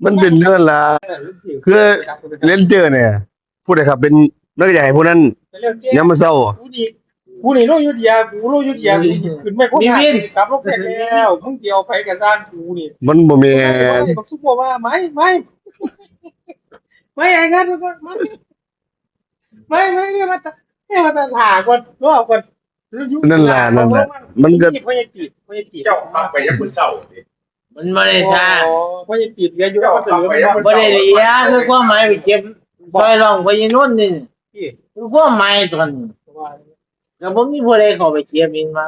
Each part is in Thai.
มันเป็นเรื่องละคือเลนเจอร์เนี่ยผู้ใดครับเป็นนักใหญ่ผู้นั้นยังมาเศร้ากูนี่โลยุทธยากูโลยุทธยาขึ้นไม่พ้นกลับรถเสร็จแล้วมึงเกี่ยวไปกับด้านกูนี่ มันบ่แม่น บอกซุปบอกว่าไม่ไอ้งั้นไม่เนี่ยมันจะหาก่อนรอก่อน นั่นล่ะมันก็ พยาจีบ เจ้าขับไปยังมือเศร้าดิ มันบ่ได้ซ่า พยาจีบเรียนอยู่แล้วก็ตื่น บ่ได้เรียคือความหมายไปเจ็บซอยรองไปยินนู่นนี่คือความหมายตอนก็บ่มีผู้ใดเข้าไปเจ็บมินมา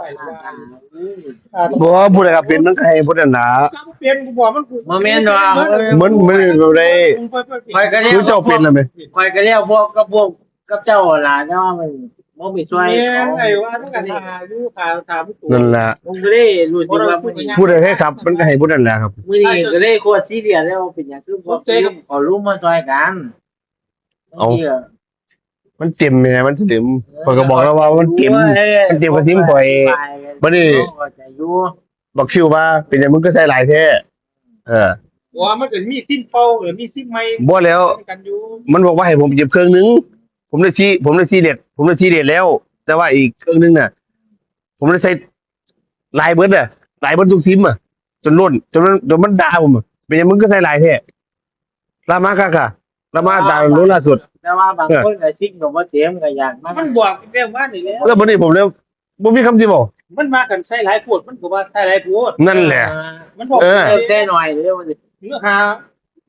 บ่ว่าผู้ใดครับเป็นมันก็ให้ผู้นั้นน่ะ เปลี่ยนกูบอกมันกู บ่แม่นว่า มันบ่ได้ ข่อยก็เรีย คื ก อเจ้าเป็นน่ะแม่ ข่อยก็เรียกพวกกับเจ้าล่ะเจ้ามันบ่มีช่วย ไอ้ว่าต้องการหาอยู่ถามกู นั่นล่ะ ผมก็เลยรู้สึกว่าผู้นี้ ผู้ใดให้ครับมันก็ให้ผู้นั้นแหละครับ มื้อนี้ก็เลยโคตรซีเรียสแล้วเป็นหยังคือบ่ขอรู้มาช่วยกันเอา มันเจ็บแม่มันเต็มข้อยก็บอกแล้วว่ามันเจ็บกระซิมข่อยบัดนี้บอกชื่อว่าเป็นหยังมึงก็ใส่หลายแท้ว่ามันเกิดมีซิมเป่ามีซิมไม่ บ่แล้ว กันอยู่ มันบอกว่าให้ผมเจ็บเครื่องนึงผมได้ชี้เด็ดแล้ว แต่ว่าอีกเครื่องนึงน่ะ ผมได้ใช้ลายเบิดทุกซิมอ่ะจนล้นจนมันด่าผมอะเป็นหยังมึงก็ใส่ลายแท้ลามากะลามาด่าล้นล่าสุด แต่ว่าบางคนก็ซิกก็บ่เจ็บก็อยากมา มันบอกเรื่องว่านี่แล้ว แล้วบัดนี้ผมแล้วบ่มีคำสิบอก มันมากันใช้หลายปวดมันก็ว่าใช้หลายปวด นั่นแหละ มันบอก แซ่หน่อยเด้อ เนื้อหา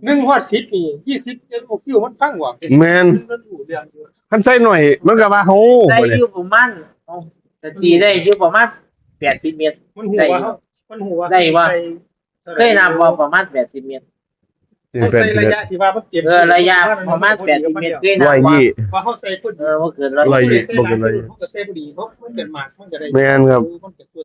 1ฮอด10นี่20เอ็มฟิวมันฟังว่า แม่น มันอยู่เรื่องอยู่ คันใส่หน่อยมันก็ว่าโห ได้อยู่ประมาณสตีได้อยู่ประมาณ80เมตร มันหัวมันหัว เคยนับว่าประมาณ80เมตร ใส่ระยะที่ว่ามันเจ็บ ระยะประมาณ80เมตรเคยนับว่า ว่าเฮาใส่พุ่น บ่เกิน 120 บ่เกิน100มันก็ใส่บ่ดีเพราะมันเกิดมามันจะได้ แม่นครับ มันจะตัว